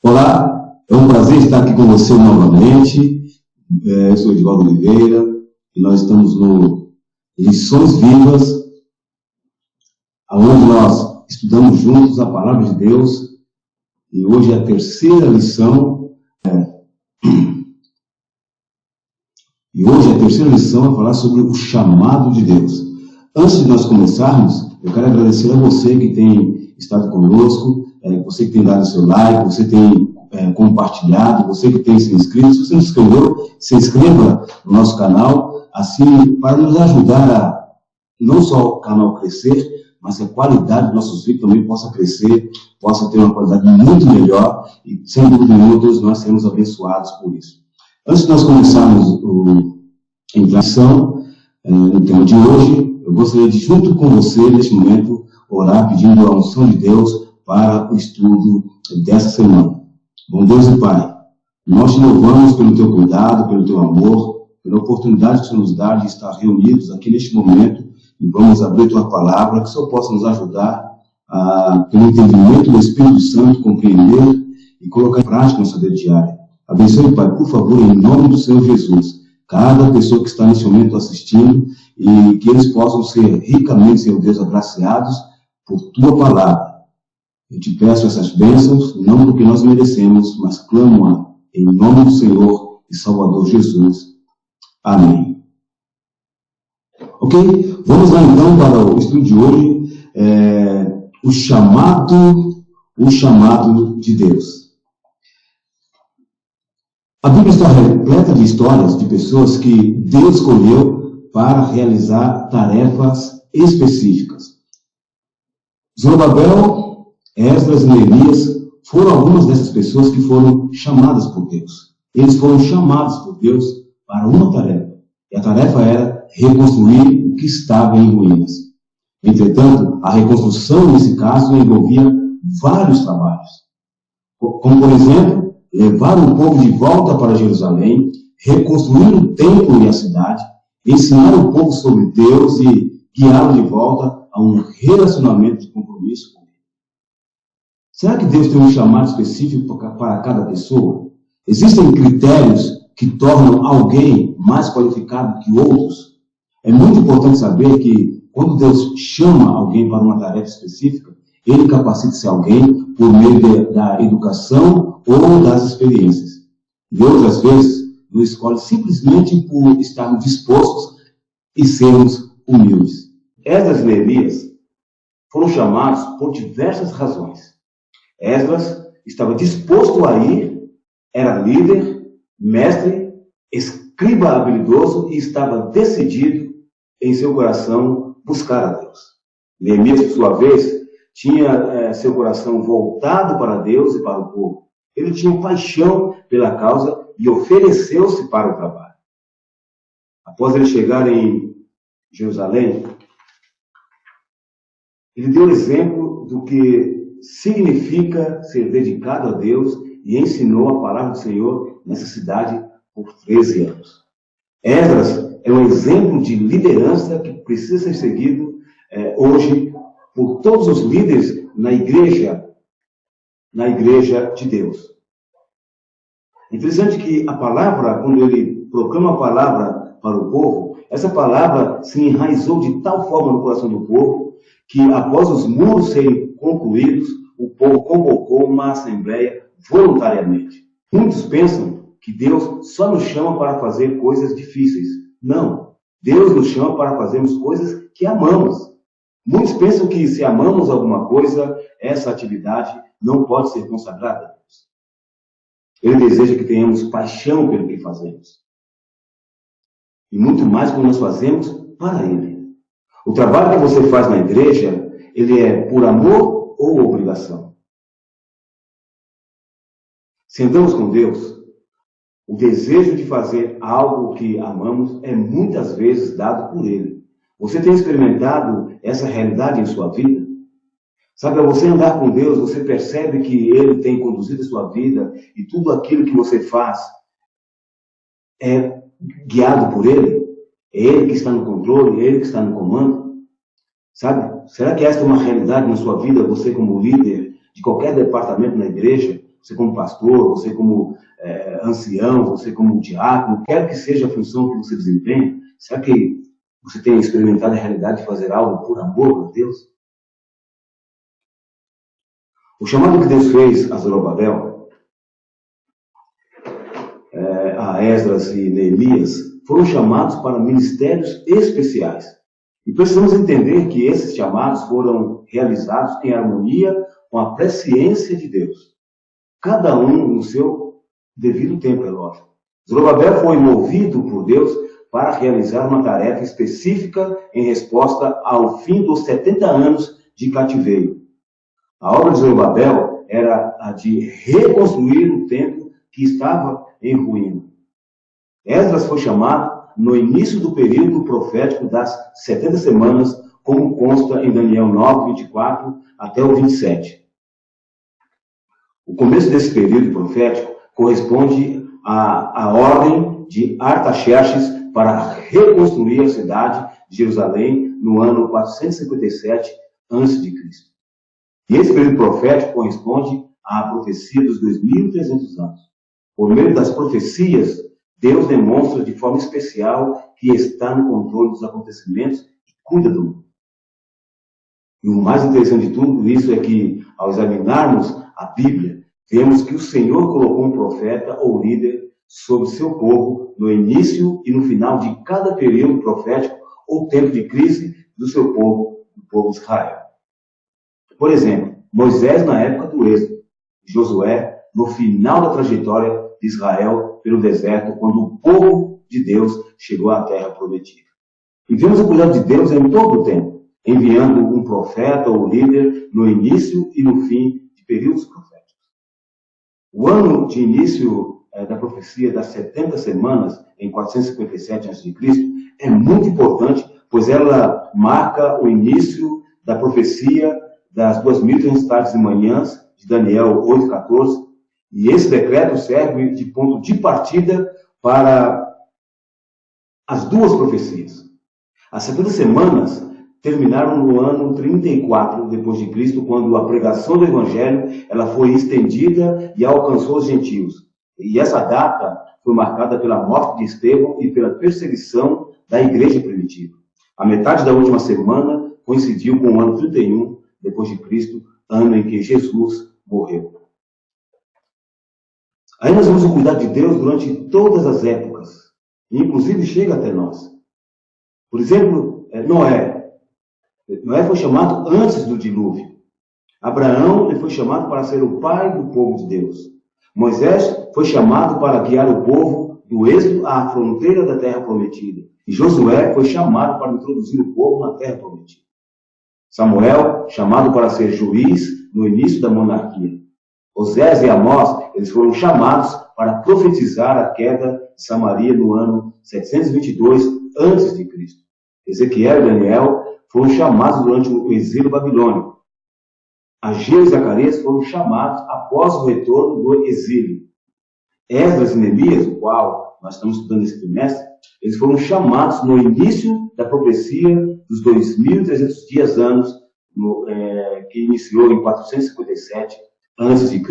Olá, é um prazer estar aqui com você novamente. Eu sou Edivaldo Oliveira e nós estamos no Lições Vivas, onde nós estudamos juntos a Palavra de Deus. E hoje é a terceira lição. A falar sobre o chamado de Deus. Antes de nós começarmos, eu quero agradecer a você que tem estado conosco, você que tem dado seu like, você tem compartilhado, você que tem se inscrito. Se você não se inscreveu, se inscreva no nosso canal, assim, para nos ajudar a não só o canal crescer, mas que a qualidade dos nossos vídeos também possa crescer, possa ter uma qualidade muito melhor, e sem dúvida nenhuma todos nós seremos abençoados por isso. Antes de nós começarmos a introdução no tema de hoje, eu gostaria de, junto com você, neste momento, orar pedindo a unção de Deus para o estudo dessa semana. Bom Deus e Pai, nós te louvamos pelo teu cuidado, pelo teu amor, pela oportunidade que o Senhor nos dá de estar reunidos aqui neste momento, e vamos abrir tua palavra, que o Senhor possa nos ajudar a, pelo entendimento do Espírito Santo, compreender e colocar em prática nossa vida diária. Abençoe, Pai, por favor, em nome do Senhor Jesus, cada pessoa que está neste momento assistindo, e que eles possam ser ricamente, Senhor Deus, agraciados por tua palavra. Eu te peço essas bênçãos, não porque nós merecemos, mas clamo-a em nome do Senhor e Salvador Jesus. Amém. Ok? Vamos lá então para o estudo de hoje, o chamado de Deus. A Bíblia está repleta de histórias de pessoas que Deus escolheu para realizar tarefas específicas. Zorobabel, Esdras e Neemias foram algumas dessas pessoas que foram chamadas por Deus. Eles foram chamados por Deus para uma tarefa. E a tarefa era reconstruir o que estava em ruínas. Entretanto, a reconstrução, nesse caso, envolvia vários trabalhos. Como, por exemplo, levar o povo de volta para Jerusalém, reconstruir o templo e a cidade, ensinar o povo sobre Deus e guiá-lo de volta a um relacionamento de compromisso com Ele. Será que Deus tem um chamado específico para cada pessoa? Existem critérios que tornam alguém mais qualificado que outros? É muito importante saber que quando Deus chama alguém para uma tarefa específica, Ele capacita esse alguém por meio da educação ou das experiências. Deus, às vezes, nos escolhe simplesmente por estarmos dispostos e sermos humildes. Esdras e Neemias foram chamados por diversas razões. Esdras estava disposto a ir, era líder, mestre, escriba habilidoso e estava decidido em seu coração buscar a Deus. Neemias, por sua vez, tinha seu coração voltado para Deus e para o povo. Ele tinha paixão pela causa e ofereceu-se para o trabalho. Após ele chegar em Jerusalém, ele deu exemplo do que significa ser dedicado a Deus e ensinou a palavra do Senhor nessa cidade por 13 anos. Esdras é um exemplo de liderança que precisa ser seguido hoje por todos os líderes na igreja de Deus. É interessante que a palavra, quando ele proclama a palavra para o povo, essa palavra se enraizou de tal forma no coração do povo, que após os muros serem concluídos, o povo convocou uma assembleia voluntariamente. Muitos pensam que Deus só nos chama para fazer coisas difíceis. Não. Deus nos chama para fazermos coisas que amamos. Muitos pensam que se amamos alguma coisa, essa atividade não pode ser consagrada a Deus. Ele deseja que tenhamos paixão pelo que fazemos. E muito mais quando nós fazemos para Ele. O trabalho que você faz na igreja, ele é por amor ou obrigação? Se andamos com Deus, o desejo de fazer algo que amamos é muitas vezes dado por Ele. Você tem experimentado essa realidade em sua vida? Sabe, ao você andar com Deus, você percebe que Ele tem conduzido a sua vida e tudo aquilo que você faz é guiado por Ele? É Ele que está no controle, é Ele que está no comando? Sabe, será que esta é uma realidade na sua vida, você como líder de qualquer departamento na igreja? você como pastor, você como ancião, você como diácono, quer que seja a função que você desempenha, será que você tem experimentado a realidade de fazer algo por amor a Deus? O chamado que Deus fez a Zorobabel, a Esdras e Neemias, foram chamados para ministérios especiais. E precisamos entender que esses chamados foram realizados em harmonia com a presciência de Deus. Cada um no seu devido tempo, é lógico. Zorobabel foi movido por Deus para realizar uma tarefa específica em resposta ao fim dos 70 anos de cativeiro. A obra de Zorobabel era a de reconstruir o templo que estava em ruína. Esdras foi chamado no início do período profético das 70 semanas, como consta em Daniel 9, 24 até o 27. O começo desse período profético corresponde à ordem de Artaxerxes para reconstruir a cidade de Jerusalém no ano 457 a.C. E esse período profético corresponde à profecia dos 2.300 anos. Por meio das profecias, Deus demonstra de forma especial que está no controle dos acontecimentos e cuida do mundo. E o mais interessante de tudo isso é que, ao examinarmos a Bíblia, vemos que o Senhor colocou um profeta ou líder sobre seu povo no início e no final de cada período profético ou tempo de crise do seu povo, do povo de Israel. Por exemplo, Moisés na época do Êxodo, Josué no final da trajetória de Israel pelo deserto, quando o povo de Deus chegou à terra prometida. E vemos o cuidado de Deus em todo o tempo, enviando um profeta ou líder no início e no fim de períodos proféticos. O ano de início da profecia das 70 semanas, em 457 a.C., é muito importante, pois ela marca o início da profecia das 2.300 tardes e manhãs, de Daniel 8,14, e esse decreto serve de ponto de partida para as duas profecias. As 70 semanas terminaram no ano 34 depois de Cristo, quando a pregação do Evangelho ela foi estendida e alcançou os gentios. E essa data foi marcada pela morte de Estevão e pela perseguição da igreja primitiva. A metade da última semana coincidiu com o ano 31 depois de Cristo, ano em que Jesus morreu. Aí nós vemos o cuidado de Deus durante todas as épocas, e inclusive chega até nós. Por exemplo, Noé. Noé foi chamado antes do dilúvio. Abraão ele foi chamado para ser o pai do povo de Deus. Moisés foi chamado para guiar o povo do êxodo à fronteira da terra prometida. E Josué foi chamado para introduzir o povo na terra prometida. Samuel, chamado para ser juiz no início da monarquia. Osés e Amós, eles foram chamados para profetizar a queda de Samaria no ano 722 a.C. Ezequiel e Daniel foram chamados durante o exílio babilônico. Ageu e Zacarias foram chamados após o retorno do exílio. Esdras e Neemias, o qual nós estamos estudando esse trimestre, eles foram chamados no início da profecia dos 2.300 anos, que iniciou em 457 a.C.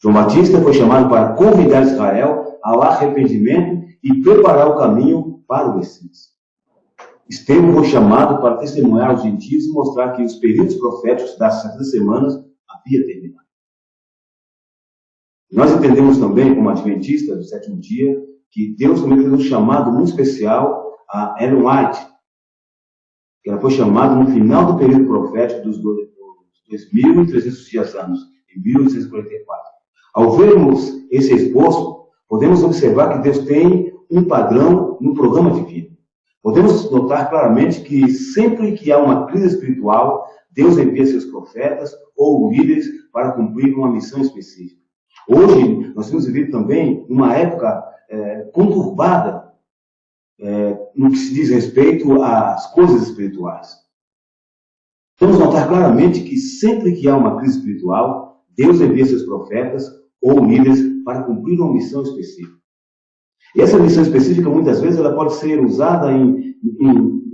João Batista foi chamado para convidar Israel ao arrependimento e preparar o caminho para o Messias. Estevão foi chamado para testemunhar aos gentios e mostrar que os períodos proféticos das 70 semanas haviam terminado. Nós entendemos também, como adventistas do sétimo dia, que Deus também fez um chamado muito especial a Ellen White, que ela foi chamada no final do período profético dos 2.300 anos, em 1844. Ao vermos esse esboço, podemos observar que Deus tem um padrão no programa divino. Podemos notar claramente que sempre que há uma crise espiritual, Deus envia seus profetas ou líderes para cumprir uma missão específica. Hoje, nós temos vivido também uma época conturbada no que se diz respeito às coisas espirituais. Vamos notar claramente que sempre que há uma crise espiritual, Deus envia seus profetas ou líderes para cumprir uma missão específica. E essa missão específica, muitas vezes, ela pode ser usada em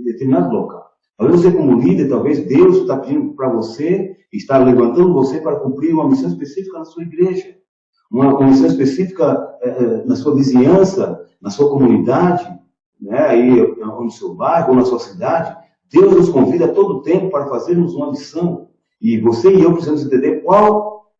determinado local. Talvez você, como líder, talvez Deus está pedindo para você, está levantando você para cumprir uma missão específica na sua igreja. uma comissão específica na sua vizinhança, na sua comunidade, né, aí no seu bairro ou na sua cidade. Deus nos convida a todo tempo para fazermos uma missão. E você e eu precisamos entender qual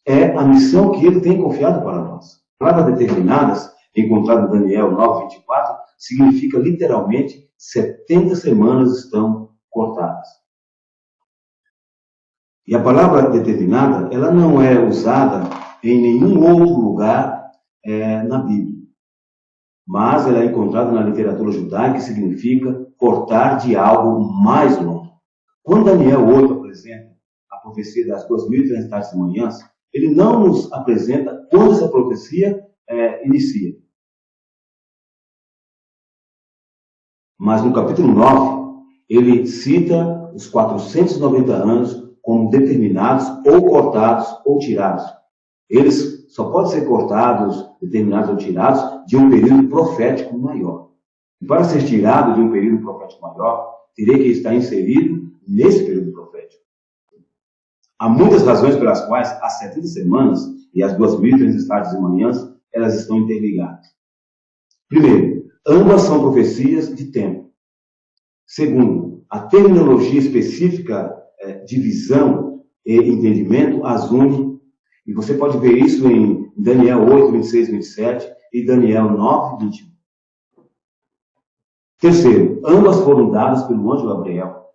é a missão que Ele tem confiado para nós. Palavras determinadas, encontrado em Daniel 9:24, significa literalmente 70 semanas estão cortadas. E a palavra determinada, ela não é usada em nenhum outro lugar na Bíblia. Mas ela é encontrada na literatura judaica e significa cortar de algo mais longo. Quando Daniel 8 apresenta a profecia das 2.300 tardes e manhãs, ele não nos apresenta quando essa profecia inicia. Mas no capítulo 9, ele cita os 490 anos como determinados, ou cortados, ou tirados. Eles só podem ser cortados, determinados ou tirados de um período profético maior. E para ser tirado de um período profético maior, teria que estar inserido nesse período profético. Há muitas razões pelas quais as 70 semanas e as 2.300 tardes e manhãs, elas estão interligadas. Primeiro, ambas são profecias de tempo. Segundo, a terminologia específica de visão e entendimento as une. E você pode ver isso em Daniel 8, 26, 27 e Daniel 9, 21. Terceiro, ambas foram dadas pelo anjo Gabriel.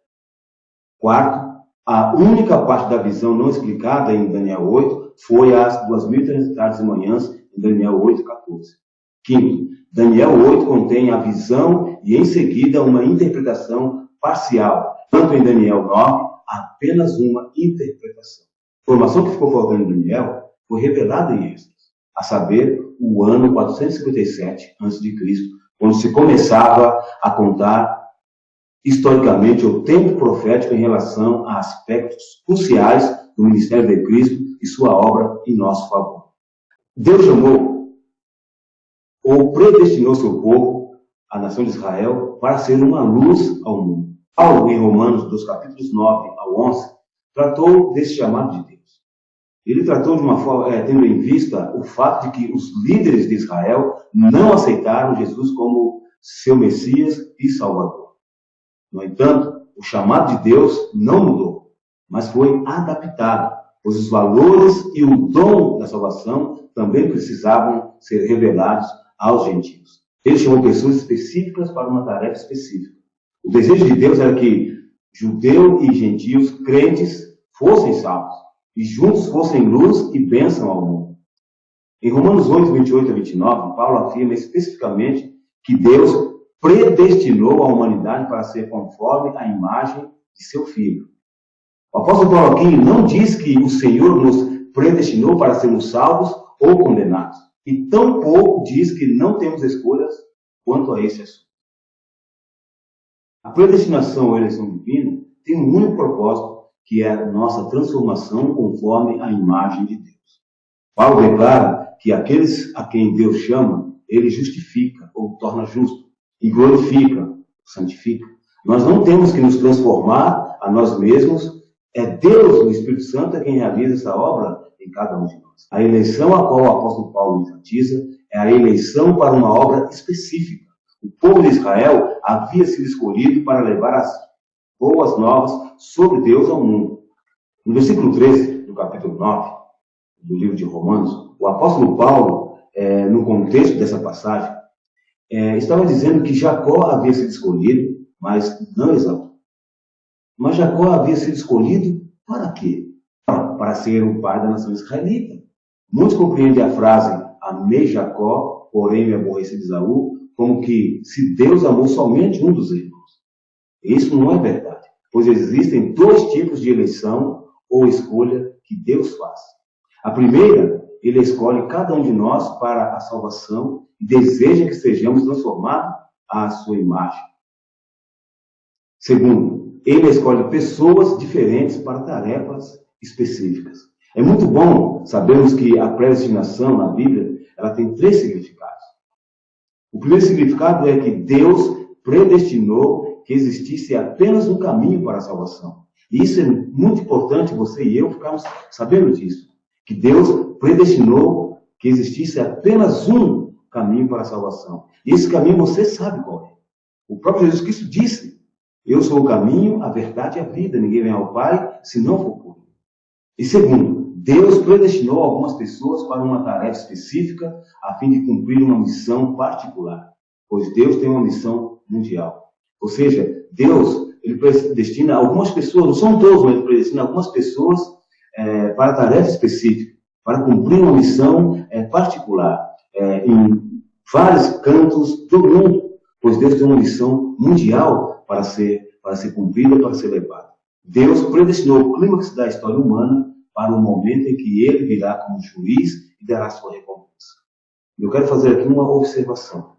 Quarto, a única parte da visão não explicada em Daniel 8 foi as 2.300 tardes e manhãs em Daniel 8, 14. Quinto, Daniel 8 contém a visão e em seguida uma interpretação parcial. Tanto em Daniel 9, apenas uma interpretação. A informação que ficou faltando em Daniel foi revelada em Êxodo, a saber, o ano 457 a.C., quando se começava a contar historicamente o tempo profético em relação a aspectos cruciais do ministério de Cristo e sua obra em nosso favor. Deus chamou ou predestinou seu povo, a nação de Israel, para ser uma luz ao mundo. Paulo, em Romanos, dos capítulos 9 ao 11, tratou desse chamado de Deus. Ele tratou de uma forma, tendo em vista o fato de que os líderes de Israel não aceitaram Jesus como seu Messias e Salvador. No entanto, o chamado de Deus não mudou, mas foi adaptado, pois os valores e o dom da salvação também precisavam ser revelados aos gentios. Ele chamou pessoas específicas para uma tarefa específica. O desejo de Deus era que judeu e gentios crentes fossem salvos e juntos fossem luz e bênção ao mundo. Em Romanos 8, 28 a 29, Paulo afirma especificamente que Deus predestinou a humanidade para ser conforme a imagem de seu Filho. O apóstolo Paulo aqui não diz que o Senhor nos predestinou para sermos salvos ou condenados. E tampouco diz que não temos escolhas quanto a esse assunto. A predestinação ou eleição divina tem um único propósito, que é a nossa transformação conforme a imagem de Deus. Paulo declara que aqueles a quem Deus chama, Ele justifica ou torna justo, e glorifica, santifica. Nós não temos que nos transformar a nós mesmos, é Deus, o Espírito Santo, é quem realiza essa obra em cada um de nós. A eleição a qual o apóstolo Paulo enfatiza é a eleição para uma obra específica. O povo de Israel havia sido escolhido para levar as boas novas sobre Deus ao mundo. No versículo 13 do capítulo 9 do livro de Romanos, o apóstolo Paulo, no contexto dessa passagem, estava dizendo que Jacó havia sido escolhido, mas não Esaú. Mas Jacó havia sido escolhido para quê? Para ser o pai da nação israelita. Muitos compreendem a frase amei Jacó, porém me aborreci de Esaú, como que se Deus amou somente um dos irmãos. Isso não é verdade, pois existem dois tipos de eleição ou escolha que Deus faz. A primeira, Ele escolhe cada um de nós para a salvação e deseja que sejamos transformados à sua imagem. Segundo, Ele escolhe pessoas diferentes para tarefas específicas. É muito bom sabermos que a predestinação na Bíblia, ela tem 3 significados. O primeiro significado é que Deus predestinou que existisse apenas um caminho para a salvação. E isso é muito importante, você e eu ficarmos sabendo disso. Que Deus predestinou que existisse apenas um caminho para a salvação. E esse caminho você sabe qual é. O próprio Jesus Cristo disse: eu sou o caminho, a verdade e a vida. Ninguém vem ao Pai se não for por mim. E segundo, Deus predestinou algumas pessoas para uma tarefa específica a fim de cumprir uma missão particular. Pois Deus tem uma missão mundial. Ou seja, Deus, ele predestina algumas pessoas, não são todos, mas ele predestina algumas pessoas para tarefa específica, para cumprir uma missão particular, em vários cantos do mundo, pois Deus tem uma missão mundial para ser cumprida, para ser levada. Deus predestinou o clímax da história humana para o momento em que ele virá como juiz e dará sua recompensa. Eu quero fazer aqui uma observação.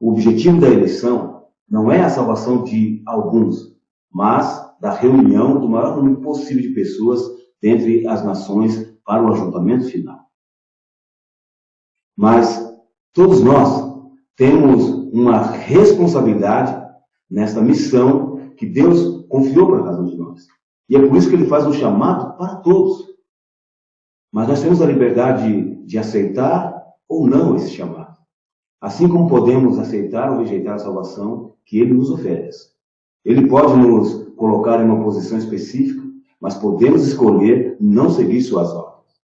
O objetivo da eleição não é a salvação de alguns, mas da reunião do maior número possível de pessoas dentre as nações para o ajuntamento final. Mas todos nós temos uma responsabilidade nesta missão que Deus confiou para cada um de nós. E é por isso que ele faz um chamado para todos. Mas nós temos a liberdade de aceitar ou não esse chamado. Assim como podemos aceitar ou rejeitar a salvação que ele nos oferece. Ele pode nos colocar em uma posição específica, mas podemos escolher não seguir suas ordens.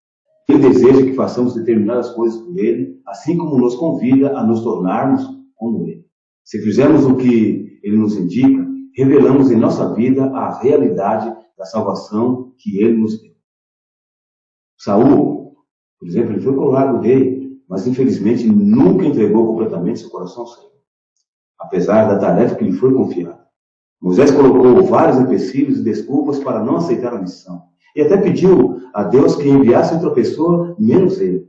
Ele deseja que façamos determinadas coisas por ele, assim como nos convida a nos tornarmos como ele. Se fizermos o que ele nos indica, revelamos em nossa vida a realidade da salvação que ele nos deu. Saul, por exemplo, ele foi coroado rei, mas infelizmente nunca entregou completamente seu coração ao Senhor, apesar da tarefa que lhe foi confiada. Moisés colocou vários empecilhos e desculpas para não aceitar a missão, e até pediu a Deus que enviasse outra pessoa menos ele.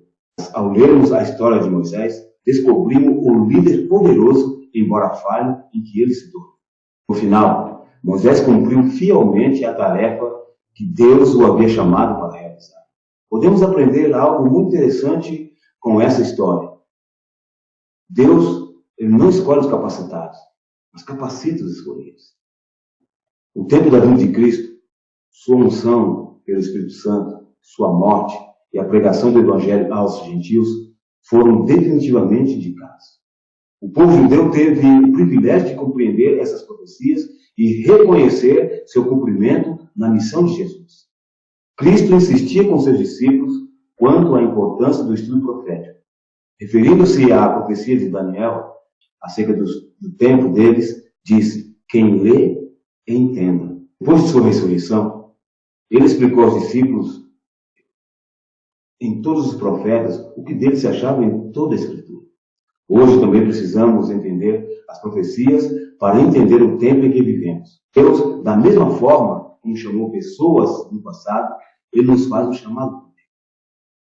Ao lermos a história de Moisés, descobrimos o líder poderoso, embora falho, em que ele se tornou. No final, Moisés cumpriu fielmente a tarefa que Deus o havia chamado para realizar. Podemos aprender algo muito interessante com essa história. Deus, ele não escolhe os capacitados, mas capacita os escolhidos. O tempo da vinda de Cristo, sua unção pelo Espírito Santo, sua morte e a pregação do Evangelho aos gentios foram definitivamente indicados. O povo judeu teve o privilégio de compreender essas profecias e reconhecer seu cumprimento na missão de Jesus. Cristo insistia com seus discípulos quanto à importância do estudo profético. Referindo-se à profecia de Daniel, acerca do tempo deles, disse: quem lê, entenda. Depois de sua ressurreição, ele explicou aos discípulos, em todos os profetas, o que deles se achava em toda a Escritura. Hoje também precisamos entender as profecias para entender o tempo em que vivemos. Deus, da mesma forma como chamou pessoas no passado, ele nos faz um chamado também.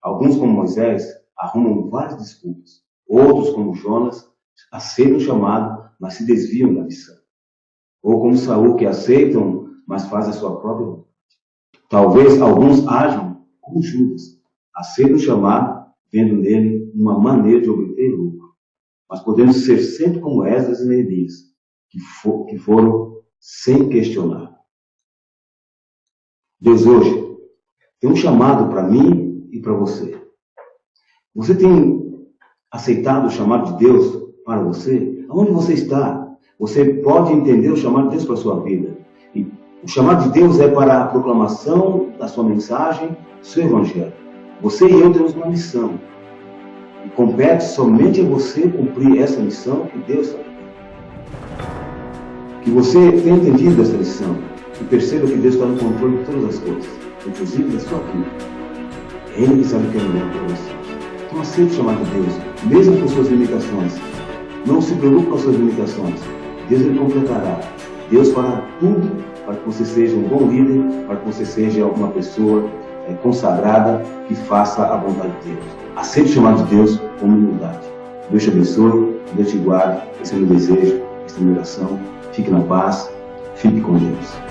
Alguns, como Moisés, arrumam várias desculpas. Outros, como Jonas, aceitam o chamado, mas se desviam da missão. Ou como Saul, que aceitam, mas fazem a sua própria vontade. Talvez alguns ajam como Judas, aceitam o chamado, vendo nele uma maneira de obter lucro. Mas podemos ser sempre como Esdras e Neemias, que foram sem questionar. Deus hoje tem um chamado para mim e para você. Você tem aceitado o chamado de Deus para você? Aonde você está? Você pode entender o chamado de Deus para a sua vida. E o chamado de Deus é para a proclamação da sua mensagem, do seu evangelho. Você e eu temos uma missão. E compete somente a você cumprir essa missão que Deus está dando. Que você tenha entendido essa lição e perceba que Deus está no controle de todas as coisas, inclusive da sua vida. É Ele que sabe o que é melhor para você. Então aceite o chamado de Deus, mesmo com suas limitações. Não se preocupe com as suas limitações. Deus ele completará. Deus fará tudo para que você seja um bom líder, para que você seja uma pessoa consagrada que faça a vontade de Deus. Aceite o chamado de Deus com humildade. Deus te abençoe, Deus te guarde. Esse é o meu desejo, essa é a minha oração. Fique na paz, fique com Deus.